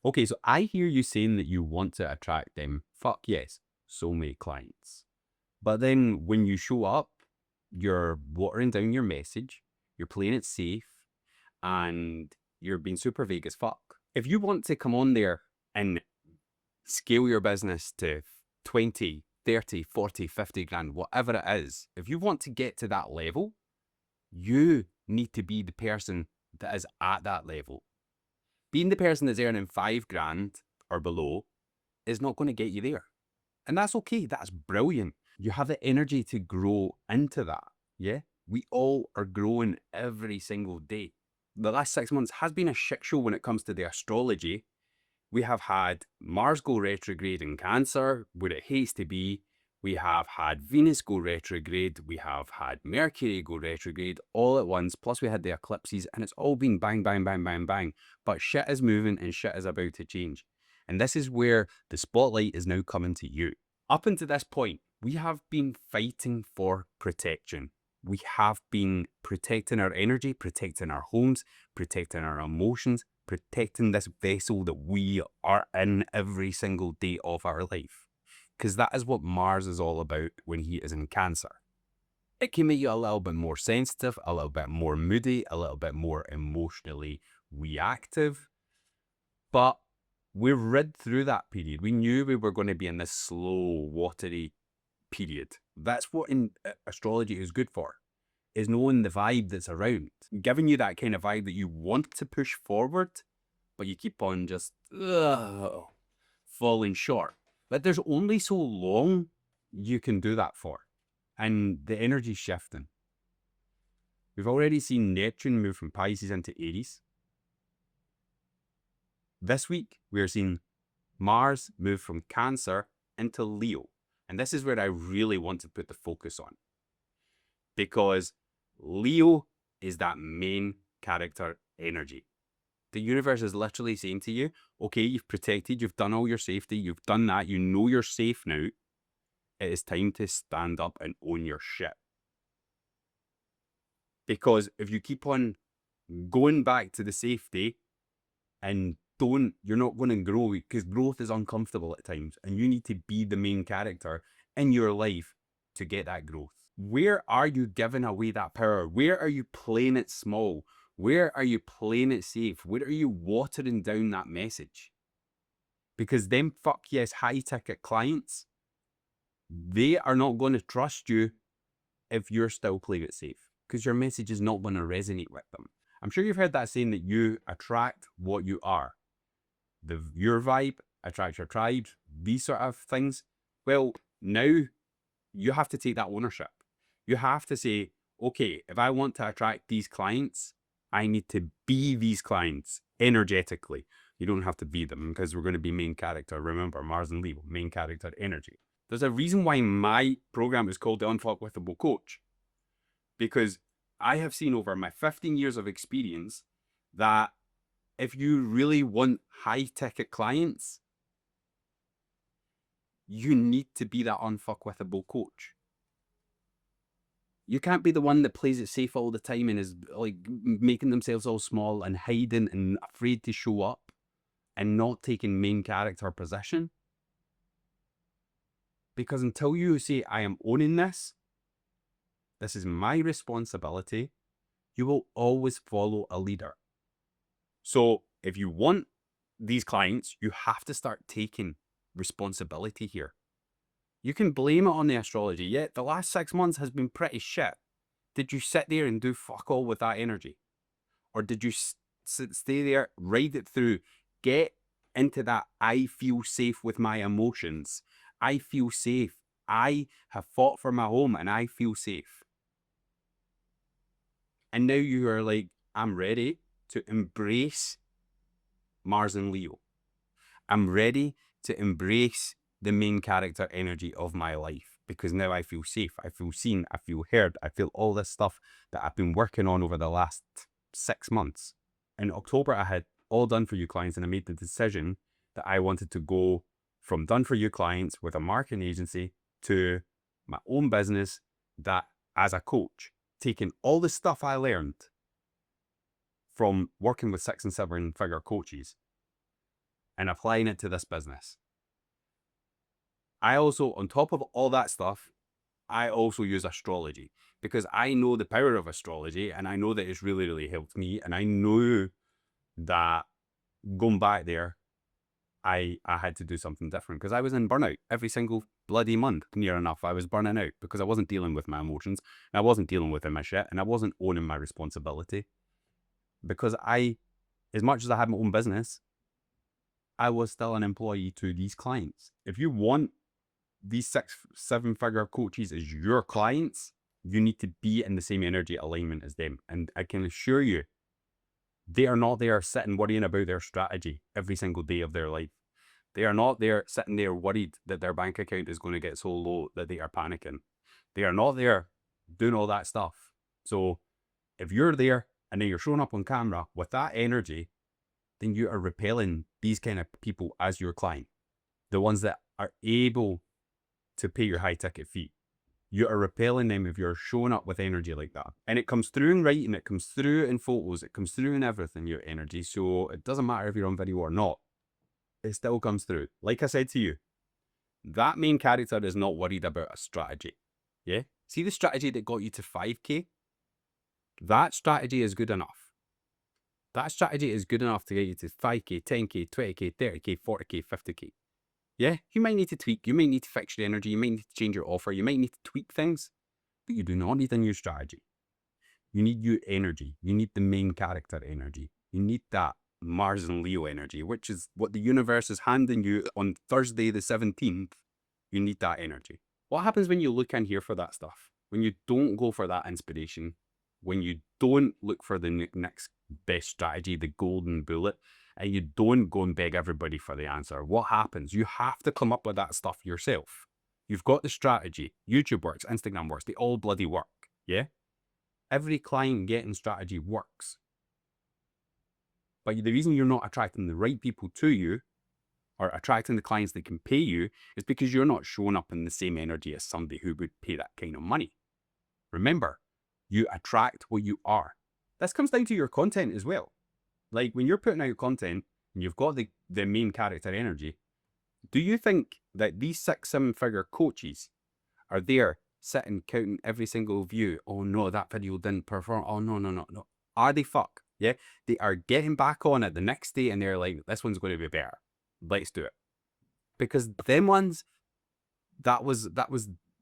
Okay, so I hear you saying that you want to attract them. Fuck yes, soulmate clients. But then when you show up, you're watering down your message, you're playing it safe, and you're being super vague as fuck. If you want to come on there and scale your business to 20, 30, 40, 50 grand, whatever it is, if you want to get to that level, you need to be the person that is at that level. Being the person that's earning 5 grand or below is not going to get you there. And that's okay. That's brilliant. You have the energy to grow into that. Yeah. We all are growing every single day. The last 6 months has been a shit show when it comes to the astrology. We have had Mars go retrograde in Cancer, where it hates to be. We have had Venus go retrograde. We have had Mercury go retrograde all at once. Plus, we had the eclipses, and it's all been bang, bang, bang, bang, bang. But shit is moving and shit is about to change. And this is where the spotlight is now coming to you. Up until this point, we have been fighting for protection. We have been protecting our energy, protecting our homes, protecting our emotions, protecting this vessel that we are in every single day of our life. Because that is what Mars is all about when he is in Cancer. It can make you a little bit more sensitive, a little bit more moody, a little bit more emotionally reactive. But we read through that period. We knew we were going to be in this slow, watery period. That's what astrology is good for, is knowing the vibe that's around, giving you that kind of vibe that you want to push forward, but you keep on just falling short. But there's only so long you can do that for. And the energy's shifting. We've already seen Neptune move from Pisces into Aries. This week, we're seeing Mars move from Cancer into Leo. And this is where I really want to put the focus on. Because Leo is that main character energy. The universe is literally saying to you, okay, you've protected, you've done all your safety, you've done that, you know you're safe now. It is time to stand up and own your shit. Because if you keep on going back to the safety and you're not going to grow, because growth is uncomfortable at times, and you need to be the main character in your life to get that growth. Where are you giving away that power? Where are you playing it small? Where are you playing it safe? Where are you watering down that message? Because them fuck yes high ticket clients, they are not going to trust you if you're still playing it safe, because your message is not going to resonate with them. I'm sure you've heard that saying that you attract what you are. Your vibe attracts your tribe, these sort of things. Well, now you have to take that ownership. You have to say, okay, if I want to attract these clients, I need to be these clients energetically. You don't have to be them, because we're going to be main character. Remember, Mars and Leo, main character energy. There's a reason why my program is called the Unfuckwithable Coach, because I have seen over my 15 years of experience that if you really want high ticket clients, you need to be that unfuckwithable coach. You can't be the one that plays it safe all the time and is like making themselves all small and hiding and afraid to show up and not taking main character position. Because until you say, I am owning this is my responsibility, you will always follow a leader. So if you want these clients, you have to start taking responsibility here. You can blame it on the astrology. Yeah, the last 6 months has been pretty shit. Did you sit there and do fuck all with that energy? Or did you stay there, ride it through, get into that I feel safe with my emotions. I feel safe. I have fought for my home and I feel safe. And now you are like, I'm ready to embrace Mars and Leo. I'm ready to embrace the main character energy of my life, because now I feel safe, I feel seen, I feel heard, I feel all this stuff that I've been working on over the last 6 months. In October, I had all done for you clients, and I made the decision that I wanted to go from done for you clients with a marketing agency to my own business, that as a coach, taking all the stuff I learned from working with 6 and 7 figure coaches and applying it to this business. I also, on top of all that stuff, I also use astrology because I know the power of astrology and I know that it's really, really helped me. And I know that going back there, I had to do something different because I was in burnout every single bloody month, near enough. I was burning out because I wasn't dealing with my emotions, and I wasn't dealing with my shit, and I wasn't owning my responsibility. Because as much as I had my own business, I was still an employee to these clients. If you want these 6-7 figure coaches as your clients, you need to be in the same energy alignment as them. And I can assure you, they are not there sitting worrying about their strategy every single day of their life. They are not there sitting there worried that their bank account is going to get so low that they are panicking. They are not there doing all that stuff. So if you're there and then you're showing up on camera with that energy, then you are repelling these kind of people as your client. The ones that are able to pay your high ticket fee. You are repelling them if you're showing up with energy like that. And it comes through in writing, it comes through in photos, it comes through in everything, your energy. So it doesn't matter if you're on video or not. It still comes through. Like I said to you, that main character is not worried about a strategy. Yeah? See the strategy that got you to 5K? That strategy is good enough. That strategy is good enough to get you to 5K, 10K, 20K, 30K, 40K, 50K. Yeah, you might need to tweak, you might need to fix your energy, you might need to change your offer, you might need to tweak things, but you do not need a new strategy. You need your energy. You need the main character energy. You need that Mars and Leo energy, which is what the universe is handing you on Thursday the 17th. You need that energy. What happens when you look in here for that stuff? When you don't go for that inspiration, when you don't look for the next best strategy, the golden bullet, and you don't go and beg everybody for the answer, what happens? You have to come up with that stuff yourself. You've got the strategy. YouTube works, Instagram works, they all bloody work. Yeah? Every client getting strategy works. But the reason you're not attracting the right people to you or attracting the clients that can pay you is because you're not showing up in the same energy as somebody who would pay that kind of money. Remember, you attract what you are. This comes down to your content as well. Like when you're putting out your content and you've got the main character energy, do you think that these 6-7 figure coaches are there sitting counting every single view? Oh no, that video didn't perform. Oh no. Are they fuck? Yeah, they are getting back on it the next day and they're like, this one's going to be better. Let's do it. Because them ones, that was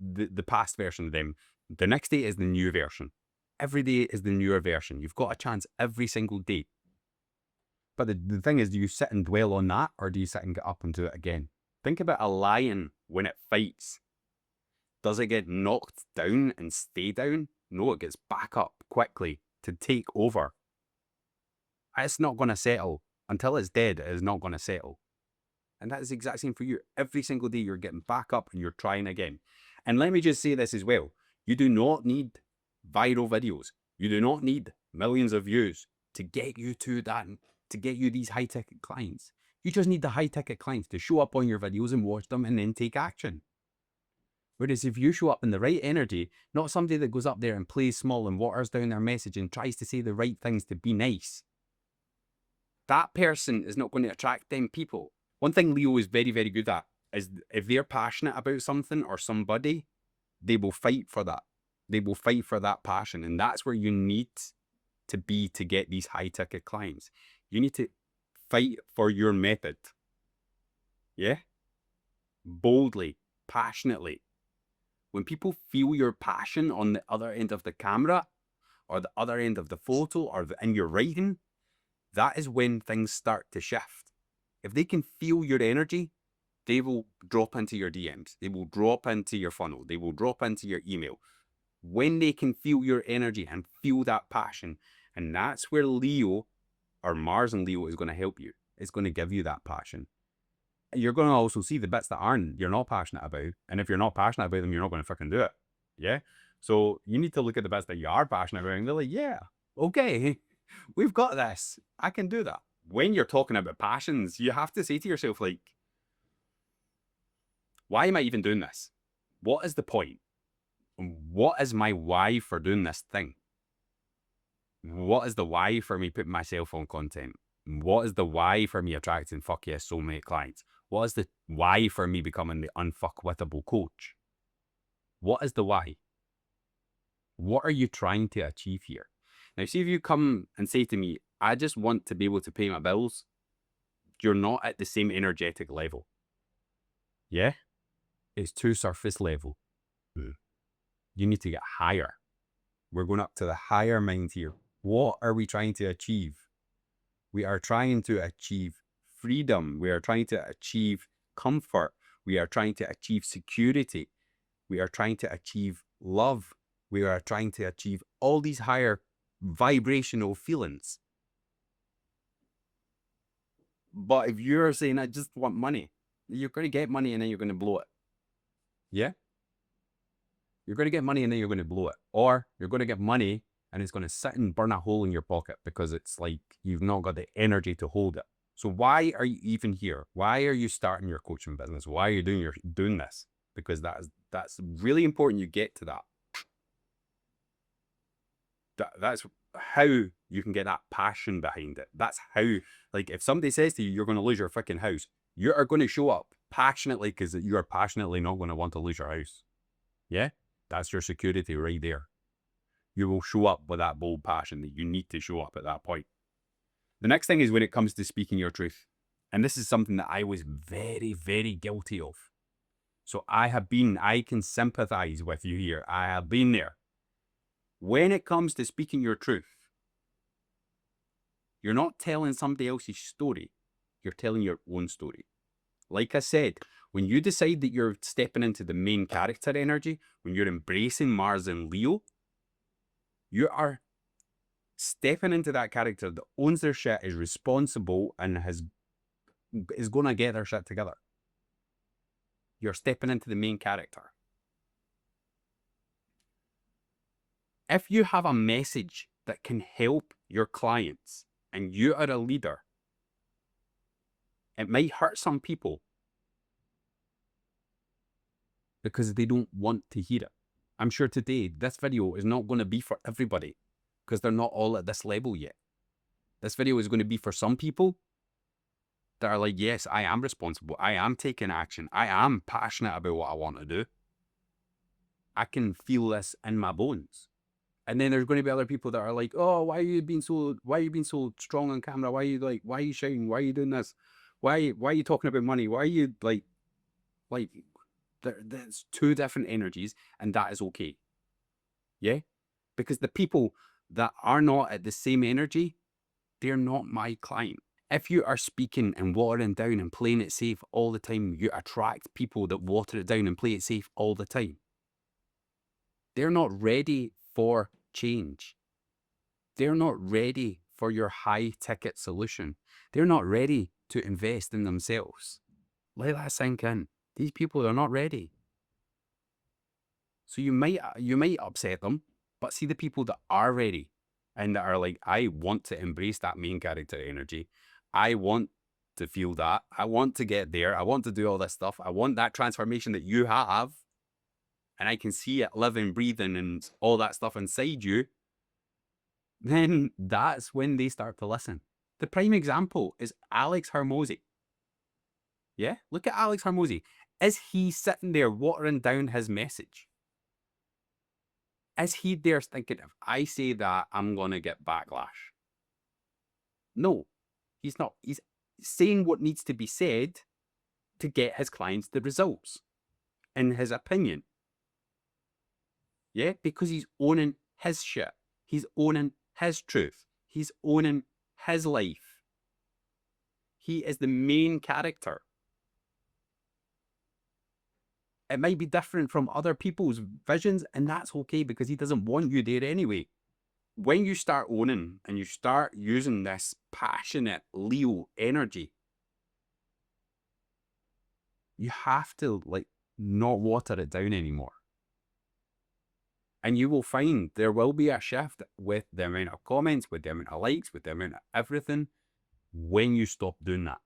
the past version of them. The next day is the new version. Every day is the newer version. You've got a chance every single day. But the thing is, do you sit and dwell on that or do you sit and get up and do it again? Think about a lion when it fights. Does it get knocked down and stay down? No, it gets back up quickly to take over. It's not going to settle. Until it's dead, it is not going to settle. And that is the exact same for you. Every single day you're getting back up and you're trying again. And let me just say this as well. You do not need viral videos. You do not need millions of views to get you to that, to get you these high ticket clients. You just need the high ticket clients to show up on your videos and watch them and then take action. Whereas if you show up in the right energy, not somebody that goes up there and plays small and waters down their message and tries to say the right things to be nice, that person is not going to attract them people. One thing Leo is very, very good at is if they're passionate about something or somebody, they will fight for that. They will fight for that passion. And that's where you need to be to get these high ticket clients. You need to fight for your method. Yeah? Boldly, passionately. When people feel your passion on the other end of the camera or the other end of the photo or in your writing, that is when things start to shift. If they can feel your energy, they will drop into your DMs. They will drop into your funnel. They will drop into your email. When they can feel your energy and feel that passion, and that's where Leo or Mars and Leo is going to help you. It's going to give you that passion. You're going to also see the bits that you're not passionate about. And if you're not passionate about them, you're not going to fucking do it. Yeah? So you need to look at the bits that you are passionate about and they're like, yeah, okay, we've got this. I can do that. When you're talking about passions, you have to say to yourself, like, why am I even doing this? What is the point? What is my why for doing this thing? What is the why for me putting myself on content? What is the why for me attracting fuck yes soulmate clients? What is the why for me becoming the unfuckwittable coach? What is the why? What are you trying to achieve here? Now, see if you come and say to me, I just want to be able to pay my bills, you're not at the same energetic level. Yeah? It's too surface level. You need to get higher. We're going up to the higher mind here. What are we trying to achieve? We are trying to achieve freedom. We are trying to achieve comfort. We are trying to achieve security. We are trying to achieve love. We are trying to achieve all these higher vibrational feelings. But if you're saying, I just want money, you're going to get money and then you're going to blow it. Yeah? You're going to get money and then you're going to blow it. Or you're going to get money and it's going to sit and burn a hole in your pocket because it's like you've not got the energy to hold it. So why are you even here? Why are you starting your coaching business? Why are you doing this? Because that's really important you get to that. That's how you can get that passion behind it. That's how, like, if somebody says to you, you're going to lose your freaking house, you are going to show up passionately because you are passionately not going to want to lose your house. Yeah? That's your security right there. You will show up with that bold passion that you need to show up at that point. The next thing is when it comes to speaking your truth. And this is something that I was very, very guilty of. So I can sympathize with you here. I have been there. When it comes to speaking your truth, you're not telling somebody else's story. You're telling your own story. Like I said, when you decide that you're stepping into the main character energy, when you're embracing Mars and Leo, you are stepping into that character that owns their shit, is responsible, and is going to get their shit together. You're stepping into the main character. If you have a message that can help your clients and you are a leader, it might hurt some people because they don't want to hear it. I'm sure today, this video is not going to be for everybody because they're not all at this level yet. This video is going to be for some people that are like, yes, I am responsible. I am taking action. I am passionate about what I want to do. I can feel this in my bones. And then there's going to be other people that are like, oh, why are you being so strong on camera? Why are you shouting? Why are you doing this? Why are you talking about money? Why are you like, there's two different energies and that is okay. Yeah. Because the people that are not at the same energy, they're not my client. If you are speaking and watering down and playing it safe all the time, you attract people that water it down and play it safe all the time. They're not ready for change. They're not ready for your high ticket solution. They're not ready to invest in themselves. Let that sink in. These people are not ready. So you might upset them, but see the people that are ready and that are like, I want to embrace that main character energy. I want to feel that. I want to get there. I want to do all this stuff. I want that transformation that you have. And I can see it living, breathing, and all that stuff inside you. Then that's when they start to listen. The prime example is Alex Hormozy. Yeah? Look at Alex Hormozy. Is he sitting there watering down his message? Is he there thinking, if I say that, I'm going to get backlash? No, he's not. He's saying what needs to be said to get his clients the results, in his opinion. Yeah? Because he's owning his shit. He's owning his truth. He's owning his life. He is the main character. It might be different from other people's visions, and that's okay because he doesn't want you there anyway. When you start owning and you start using this passionate Leo energy, you have to like not water it down anymore. And you will find there will be a shift with the amount of comments, with the amount of likes, with the amount of everything when you stop doing that.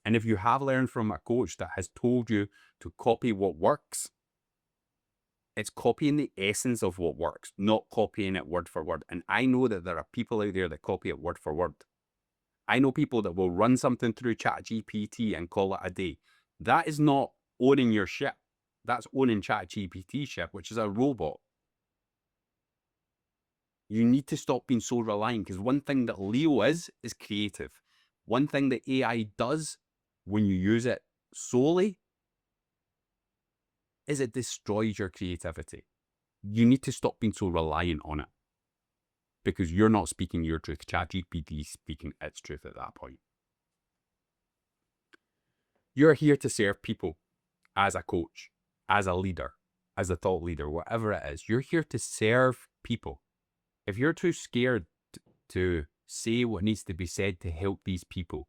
And if you have learned from a coach that has told you to copy what works, it's copying the essence of what works, not copying it word for word. And I know that there are people out there that copy it word for word. I know people that will run something through ChatGPT and call it a day. That is not owning your ship. That's owning ChatGPT ship, which is a robot. You need to stop being so reliant, because one thing that Leo is creative. One thing that AI does when you use it solely is it destroys your creativity. You need to stop being so reliant on it, because you're not speaking your truth. ChatGPT is speaking its truth at that point. You're here to serve people as a coach, as a leader, as a thought leader, whatever it is. You're here to serve people. If you're too scared to say what needs to be said to help these people,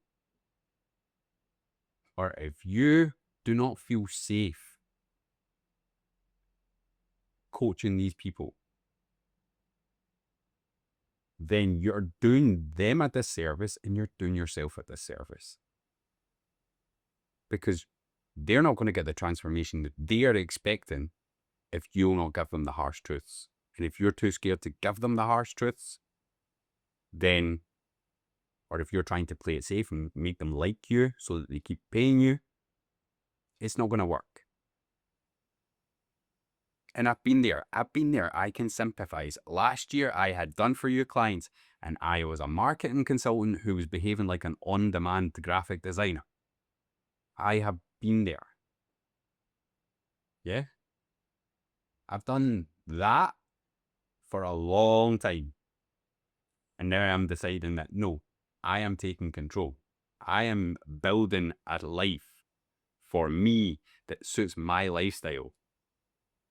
or if you do not feel safe coaching these people, then you're doing them a disservice and you're doing yourself a disservice. Because they're not going to get the transformation that they are expecting if you'll not give them the harsh truths. And if you're too scared to give them the harsh truths, then, or if you're trying to play it safe and make them like you so that they keep paying you, it's not going to work. And I've been there. I can sympathize. Last year, I had done for you clients, and I was a marketing consultant who was behaving like an on-demand graphic designer. I have been there. Yeah. I've done that for a long time. And now I'm deciding that no, I am taking control. I am building a life for me that suits my lifestyle,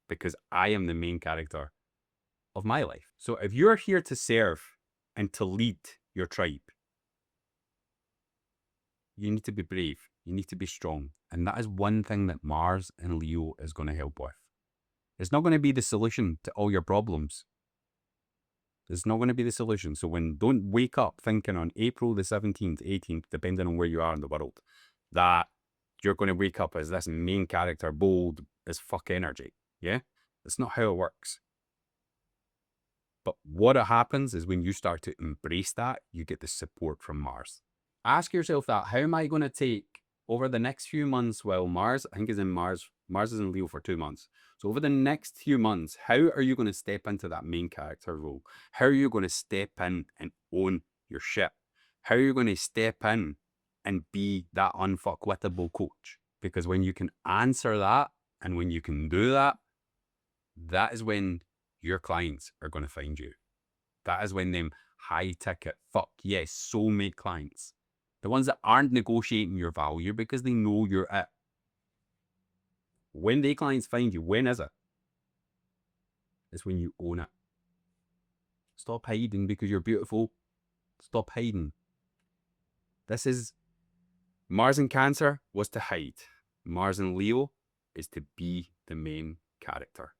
because I am the main character of my life. So if you're here to serve and to lead your tribe, you need to be brave. You need to be strong. And that is one thing that Mars and Leo is going to help with. It's not going to be the solution to all your problems. It's not going to be the solution. So don't wake up thinking on April the 17th, 18th, depending on where you are in the world, that you're going to wake up as this main character, bold as fuck energy. Yeah? That's not how it works. But what happens is when you start to embrace that, you get the support from Mars. Ask yourself that. How am I going to take over the next few months while Mars, I think is in Mars is in Leo for 2 months. So over the next few months, how are you going to step into that main character role? How are you going to step in and own your ship? How are you going to step in and be that unfuckwittable coach? Because when you can answer that and when you can do that, that is when your clients are going to find you. That is when them high ticket, fuck yes, soulmate clients, the ones that aren't negotiating your value because they know you're it. When they clients find you, when is it? It's when you own it. Stop hiding because you're beautiful. Stop hiding. This is Mars in Cancer was to hide. Mars in Leo is to be the main character.